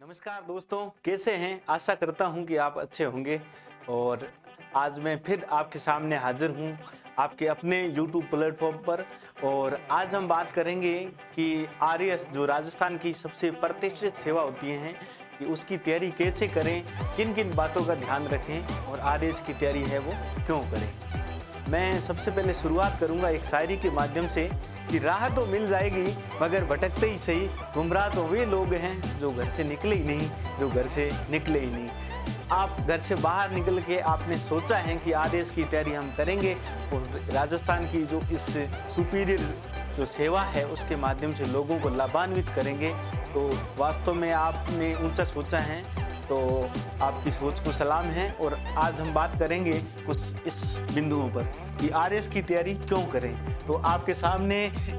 नमस्कार दोस्तों, कैसे हैं? आशा करता हूं कि आप अच्छे होंगे। और आज मैं फिर आपके सामने हाजिर हूं आपके अपने YouTube प्लेटफॉर्म पर। और आज हम बात करेंगे कि आरएएस जो राजस्थान की सबसे प्रतिष्ठित सेवा होती हैं कि उसकी तैयारी कैसे करें, किन किन बातों का ध्यान रखें और आरएएस की तैयारी है वो क्यों करें। मैं सबसे पहले शुरुआत करूंगा एक शायरी के माध्यम से कि राह तो मिल जाएगी मगर भटकते ही सही, गुमराह तो वे लोग हैं जो घर से निकले ही नहीं, जो घर से निकले ही नहीं। आप घर से बाहर निकल के आपने सोचा है कि आरएएस की तैयारी हम करेंगे और राजस्थान की जो इस सुपीरियर जो सेवा है उसके माध्यम से लोगों को लाभान्वित करेंगे, तो वास्तव में आपने ऊंचा सोचा है, तो आपकी सोच को सलाम है। और आज हम बात करेंगे कुछ इस बिंदुओं पर कि आरएएस की तैयारी क्यों करें। तो आपके सामने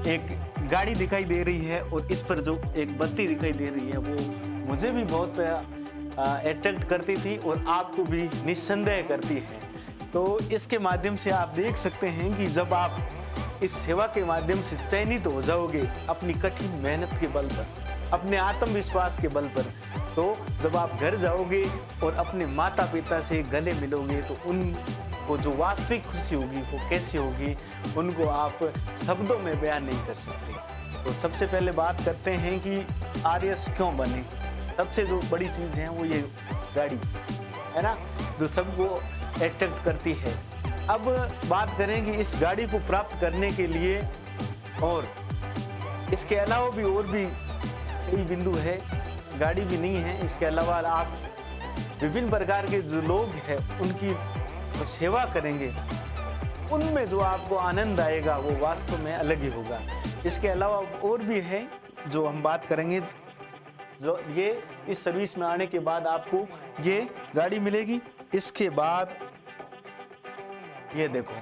एक गाड़ी दिखाई दे रही है और इस पर जो एक बत्ती दिखाई दे रही है वो मुझे भी बहुत अट्रैक्ट करती थी और आपको भी निस्संदेह करती है। तो इसके माध्यम से आप देख सकते हैं कि जब आप इस सेवा के माध्यम से चयनित हो जाओगे अपनी कठिन मेहनत के बल पर, अपने आत्मविश्वास के बल पर, तो जब आप घर जाओगे और अपने माता पिता से गले मिलोगे तो उनको जो वास्तविक खुशी होगी वो कैसी होगी, उनको आप शब्दों में बयान नहीं कर सकते। तो सबसे पहले बात करते हैं कि आरएएस क्यों बने। सबसे जो बड़ी चीज़ है वो ये गाड़ी है ना, जो सबको अट्रैक्ट करती है। अब बात करें कि इस गाड़ी को प्राप्त करने के लिए और इसके अलावा भी और भी कई बिंदु है, गाड़ी भी नहीं है, इसके अलावा आप विभिन्न प्रकार के जो लोग हैं उनकी तो सेवा करेंगे, उनमें जो आपको आनंद आएगा वो वास्तव में अलग ही होगा। इसके अलावा और भी है जो हम बात करेंगे, जो ये इस सर्विस में आने के बाद आपको ये गाड़ी मिलेगी। इसके बाद ये देखो,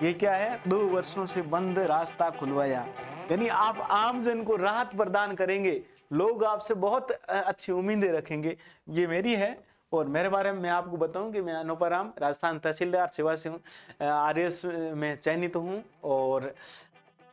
ये क्या है, 2 वर्षों से बंद रास्ता खुलवाया, यानी आप आम जन को राहत प्रदान करेंगे। लोग आपसे बहुत अच्छी उम्मीदें रखेंगे। ये मेरी है और मेरे बारे में मैं आपको बताऊं कि मैं अनुपराम राजस्थान तहसीलदार सेवा से हूँ, आरएएस में चयनित हूँ और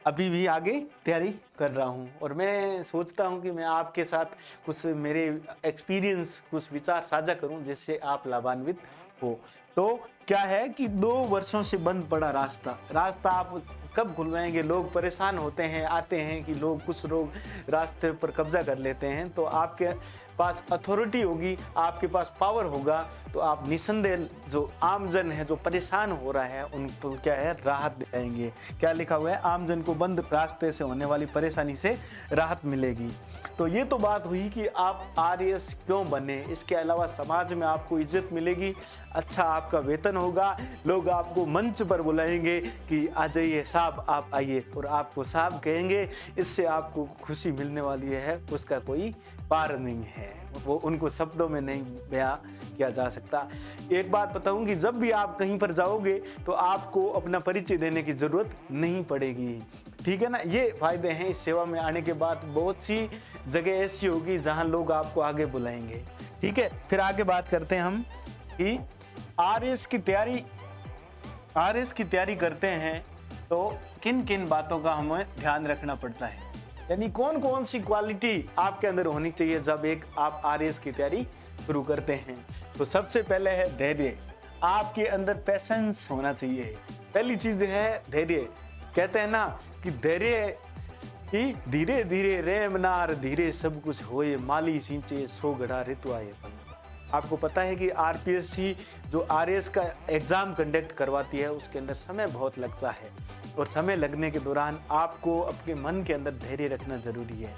अभी भी आगे तैयारी कर रहा हूँ। और मैं सोचता हूँ कि मैं आपके साथ कुछ मेरे एक्सपीरियंस, कुछ विचार साझा करूँ जिससे आप लाभान्वित हो। तो क्या है कि 2 वर्षों से बंद पड़ा रास्ता आप कब खुलवाएंगे? लोग परेशान होते हैं, आते हैं कि कुछ लोग रास्ते पर कब्जा कर लेते हैं। तो आपके पास अथॉरिटी होगी, आपके पास पावर होगा, तो आप निसंदेह जो आमजन है जो परेशान हो रहा है उनको क्या है, राहत दिलाएंगे। क्या लिखा हुआ है, आमजन को बंद रास्ते से होने वाली परेशानी से राहत मिलेगी। तो ये तो बात हुई कि आप आरएएस क्यों बने। इसके अलावा समाज में आपको इज्जत मिलेगी, अच्छा आपका वेतन होगा, लोग आपको मंच पर बुलाएंगे कि आ जाइए साहब, आप आइए, और आपको साहब कहेंगे। इससे आपको खुशी मिलने वाली है, उसका कोई पार नहीं है, वो उनको शब्दों में नहीं बयां किया जा सकता। एक बात बताऊं कि जब भी आप कहीं पर जाओगे तो आपको अपना परिचय देने की जरूरत नहीं पड़ेगी, ठीक है ना। ये फायदे हैं इस सेवा में आने के बाद। बहुत सी जगह ऐसी होगी जहां लोग आपको आगे बुलाएंगे, ठीक है। फिर आगे बात करते हैं हम कि आरएएस की तैयारी करते हैं तो किन किन बातों का हमें ध्यान रखना पड़ता है, यानी कौन कौन सी क्वालिटी आपके अंदर होनी चाहिए जब आप आरएएस की तैयारी शुरू करते हैं। तो सबसे पहले है धैर्य। आपके अंदर पैशंस होना चाहिए। पहली चीज है धैर्य। कहते हैं ना कि धैर्य कि धीरे धीरे रेमनार, धीरे सब कुछ होए, माली सिंचे 100 घड़ा ऋतु आए। आपको पता है कि आरपीएससी जो आरएएस का एग्जाम कंडक्ट करवाती है उसके अंदर समय बहुत लगता है, और समय लगने के दौरान आपको अपने मन के अंदर धैर्य रखना जरूरी है।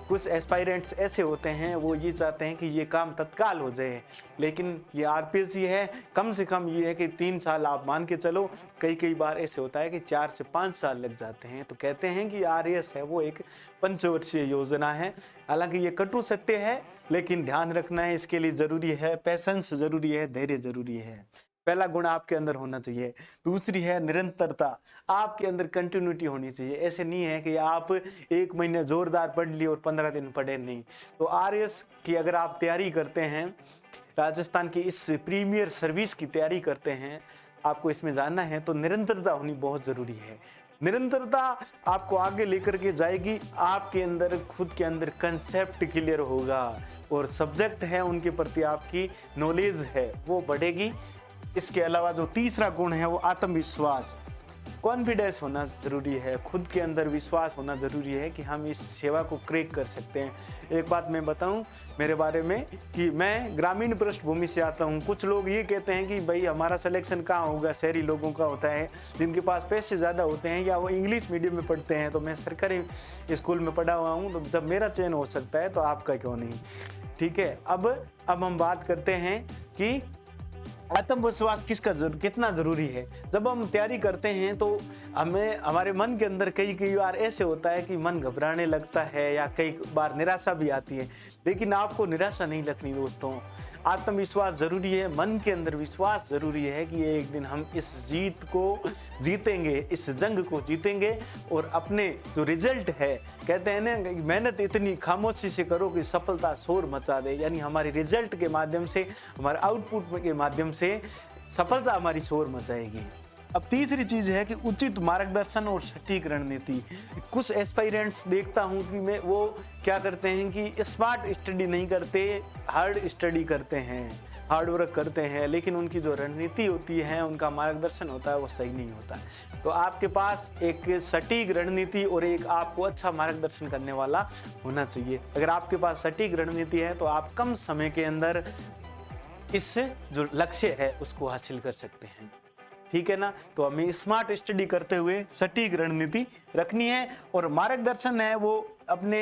कुछ एस्पायरेंट्स ऐसे होते हैं, वो ये चाहते हैं कि ये काम तत्काल हो जाए, लेकिन ये आरपीएससी है, कम से कम ये है कि 3 साल आप मान के चलो। कई बार ऐसे होता है कि 4 से 5 साल लग जाते हैं। तो कहते हैं कि आरएएस है वो एक पंचवर्षीय योजना है। हालांकि ये कटु सत्य है, लेकिन ध्यान रखना है, इसके लिए जरूरी है पैशंस, जरूरी है धैर्य, जरूरी है। पहला गुण आपके अंदर होना चाहिए। दूसरी है निरंतरता। आपके अंदर कंटिन्यूटी होनी चाहिए। ऐसे नहीं है कि आप 1 महीने जोरदार पढ़ लिए और 15 दिन पढ़े नहीं। तो आरएएस की अगर आप तैयारी करते हैं, राजस्थान की इस प्रीमियर सर्विस की तैयारी करते हैं, आपको इसमें जानना है तो निरंतरता होनी बहुत जरूरी है। निरंतरता आपको आगे लेकर के जाएगी। आपके अंदर खुद के अंदर कंसेप्ट क्लियर होगा और सब्जेक्ट है उनके प्रति आपकी नॉलेज है वो बढ़ेगी। इसके अलावा जो तीसरा गुण है वो आत्मविश्वास, कॉन्फिडेंस होना ज़रूरी है, खुद के अंदर विश्वास होना ज़रूरी है कि हम इस सेवा को क्रैक कर सकते हैं। एक बात मैं बताऊं मेरे बारे में कि मैं ग्रामीण पृष्ठभूमि से आता हूं। कुछ लोग ये कहते हैं कि भाई हमारा सिलेक्शन कहाँ होगा, शहरी लोगों का होता है जिनके पास पैसे ज़्यादा होते हैं या वो इंग्लिश मीडियम में पढ़ते हैं। तो मैं सरकारी स्कूल में पढ़ा हुआ हूँ, तो जब मेरा चयन हो सकता है तो आपका क्यों नहीं। ठीक है, अब हम बात करते हैं कि आत्मविश्वास कितना जरूरी है। जब हम तैयारी करते हैं तो हमें हमारे मन के अंदर कई बार ऐसे होता है कि मन घबराने लगता है या कई बार निराशा भी आती है, लेकिन आपको निराशा नहीं लगनी दोस्तों। आत्मविश्वास जरूरी है, मन के अंदर विश्वास जरूरी है कि एक दिन हम इस जीत को जीतेंगे, इस जंग को जीतेंगे और अपने जो रिजल्ट है, कहते हैं ना मेहनत इतनी खामोशी से करो कि सफलता शोर मचा दे, यानी हमारे रिजल्ट के माध्यम से, हमारे आउटपुट के माध्यम से सफलता हमारी शोर मचाएगी। अब तीसरी चीज है कि उचित मार्गदर्शन और सटीक रणनीति। कुछ एस्पायरेंट्स देखता हूं कि मैं वो क्या करते हैं कि स्मार्ट स्टडी नहीं करते, हार्ड स्टडी करते हैं, हार्ड वर्क करते हैं, लेकिन उनकी जो रणनीति होती है, उनका मार्गदर्शन होता है वो सही नहीं होता है। तो आपके पास एक सटीक रणनीति और एक आपको अच्छा मार्गदर्शन करने वाला होना चाहिए। अगर आपके पास सटीक रणनीति है तो आप कम समय के अंदर इस जो लक्ष्य है उसको हासिल कर सकते हैं। ठीक है ना, तो हमें स्मार्ट स्टडी करते हुए सटीक रणनीति रखनी है और मार्गदर्शन है वो अपने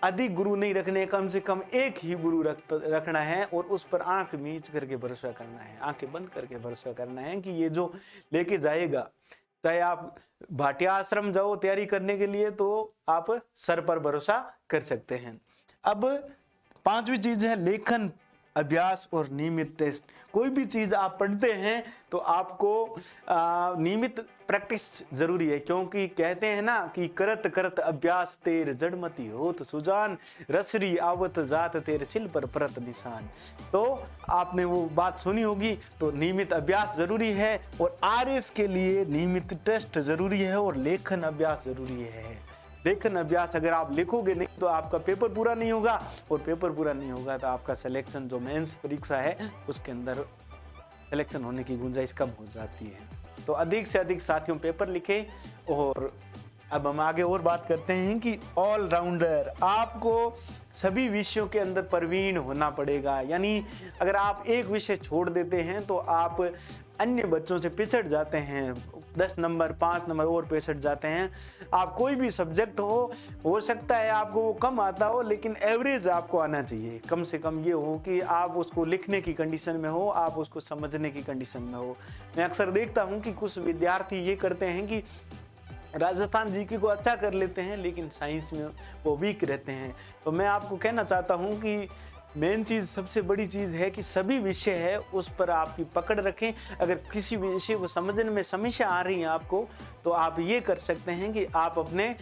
अधिक गुरु नहीं रखने, कम से कम एक ही गुरु रखना है और उस पर आंख मीच करके भरोसा करना है, आंखें बंद करके भरोसा करना है कि ये जो लेके जाएगा। चाहे आप भाटिया आश्रम जाओ तैयारी करने के लिए तो आप सर पर भरोसा कर सकते हैं। अब पांचवी चीज है लेखन, अभ्यास और नियमित टेस्ट। कोई भी चीज आप पढ़ते हैं तो आपको नियमित प्रैक्टिस जरूरी है, क्योंकि कहते हैं ना कि करत करत अभ्यास तेर जड़मती होत सुजान, रसरी आवत जात तेरे सिल पर परत निशान। तो आपने वो बात सुनी होगी। तो नियमित अभ्यास जरूरी है और आरएस के लिए नियमित टेस्ट जरूरी है और लेखन अभ्यास जरूरी है। लेखन अभ्यास अगर आप लिखोगे नहीं तो आपका पेपर पूरा नहीं होगा और पेपर पूरा नहीं होगा तो आपका सिलेक्शन जो मेंस परीक्षा है उसके अंदर सिलेक्शन होने की गुंजाइश कम हो जाती है। तो अधिक से अधिक साथियों पेपर लिखे। और अब हम आगे और बात करते हैं कि ऑलराउंडर, आपको सभी विषयों के अंदर प्रवीण होना पड़ेगा। यानी अगर आप एक विषय छोड़ देते हैं तो आप अन्य बच्चों से पिछड़ जाते हैं, 10 नंबर 5 नंबर और पिछड़ जाते हैं। आप कोई भी सब्जेक्ट हो सकता है आपको वो कम आता हो, लेकिन एवरेज आपको आना चाहिए। कम से कम ये हो कि आप उसको लिखने की कंडीशन में हो, आप उसको समझने की कंडीशन में हो। मैं अक्सर देखता हूँ कि कुछ विद्यार्थी ये करते हैं कि राजस्थान जीके को अच्छा कर लेते हैं लेकिन साइंस में वो वीक रहते हैं। तो मैं आपको कहना चाहता हूँ कि मेन चीज़, सबसे बड़ी चीज़ है कि सभी विषय है उस पर आपकी पकड़ रखें। अगर किसी विषय को समझने में समस्या आ रही है आपको, तो आप ये कर सकते हैं कि आप अपने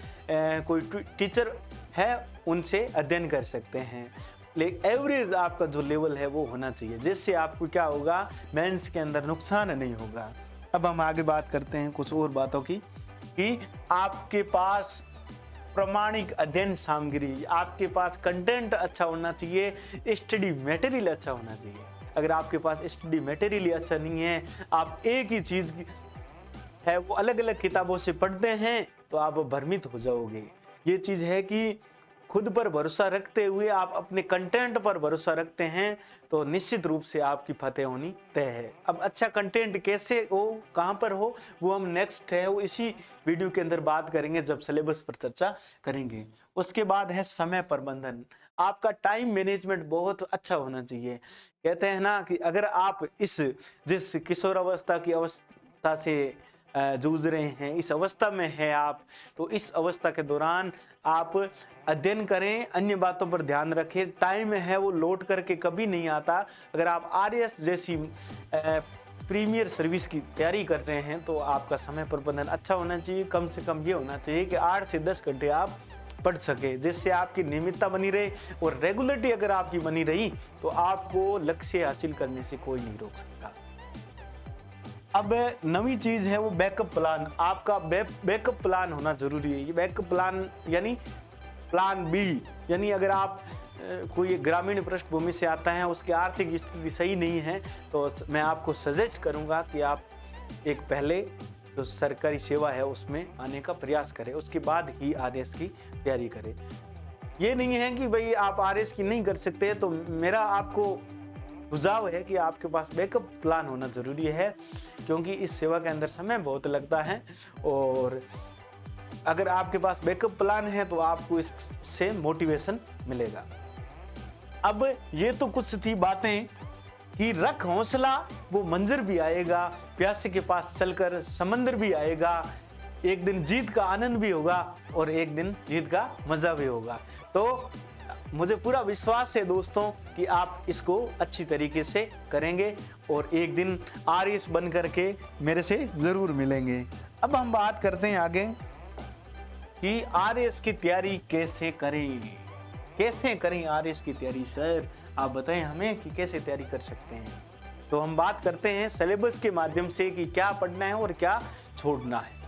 कोई टीचर है उनसे अध्ययन कर सकते हैं। लेकिन एवरेज आपका जो लेवल है वो होना चाहिए, जिससे आपको क्या होगा, मेंस के अंदर नुकसान नहीं होगा। अब हम आगे बात करते हैं कुछ और बातों की कि आपके पास प्रामाणिक अध्ययन सामग्री, आपके पास कंटेंट अच्छा होना चाहिए, स्टडी मटेरियल अच्छा होना चाहिए। अगर आपके पास स्टडी मटेरियल अच्छा नहीं है, आप एक ही चीज है वो अलग अलग किताबों से पढ़ते हैं तो आप भ्रमित हो जाओगे। ये चीज है कि खुद पर भरोसा रखते हुए आप अपने कंटेंट पर भरोसा रखते हैं तो निश्चित रूप से आपकी फतेह होनी तय है। अब अच्छा कंटेंट कैसे हो, कहां पर हो, वो हम नेक्स्ट है वो इसी वीडियो के अंदर बात करेंगे जब सिलेबस पर चर्चा करेंगे। उसके बाद है समय प्रबंधन। आपका टाइम मैनेजमेंट बहुत अच्छा होना चाहिए। कहते हैं ना कि अगर आप जिस किशोरावस्था की अवस्था से जूझ रहे हैं, इस अवस्था में है आप, तो इस अवस्था के दौरान आप अध्ययन करें, अन्य बातों पर ध्यान रखें। टाइम है वो लौट करके कभी नहीं आता। अगर आप आरएस जैसी प्रीमियर सर्विस की तैयारी कर रहे हैं तो आपका समय प्रबंधन अच्छा होना चाहिए। कम से कम ये होना चाहिए कि 8 से 10 घंटे आप पढ़ सके, जिससे आपकी नियमितता बनी रहे और रेगुलरिटी अगर आपकी बनी रही तो आपको लक्ष्य हासिल करने से कोई नहीं रोक सकता। अब नवी चीज है वो बैकअप प्लान। आपका बैकअप प्लान होना जरूरी है। ये बैकअप प्लान यानी प्लान बी, यानी अगर आप कोई ग्रामीण पृष्ठभूमि से आता है, उसकी आर्थिक स्थिति सही नहीं है, तो मैं आपको सजेस्ट करूंगा कि आप एक पहले जो सरकारी सेवा है उसमें आने का प्रयास करें, उसके बाद ही आरएस की तैयारी करें। ये नहीं है कि भाई आप आरएस की नहीं कर सकते, तो मेरा आपको सुझाव है कि आपके पास बैकअप प्लान होना जरूरी है, क्योंकि इस सेवा के अंदर समय बहुत लगता है। और अगर आपके पास बैकअप प्लान है तो आपको इससे मोटिवेशन मिलेगा। अब ये तो कुछ थी बातें कि रख हौसला, वो मंजर भी आएगा, प्यासे के पास चलकर समंदर भी आएगा, एक दिन जीत का आनंद भी होगा और एक दिन जीत का मजा भी होगा। तो मुझे पूरा विश्वास है दोस्तों कि आप इसको अच्छी तरीके से करेंगे और एक दिन आरएस बन करके मेरे से जरूर मिलेंगे। अब हम बात करते हैं आगे कि आरएस की तैयारी कैसे करें। कैसे करें आरएस की तैयारी सर, आप बताएं हमें कि कैसे तैयारी कर सकते हैं। तो हम बात करते हैं सिलेबस के माध्यम से कि क्या पढ़ना है और क्या छोड़ना है।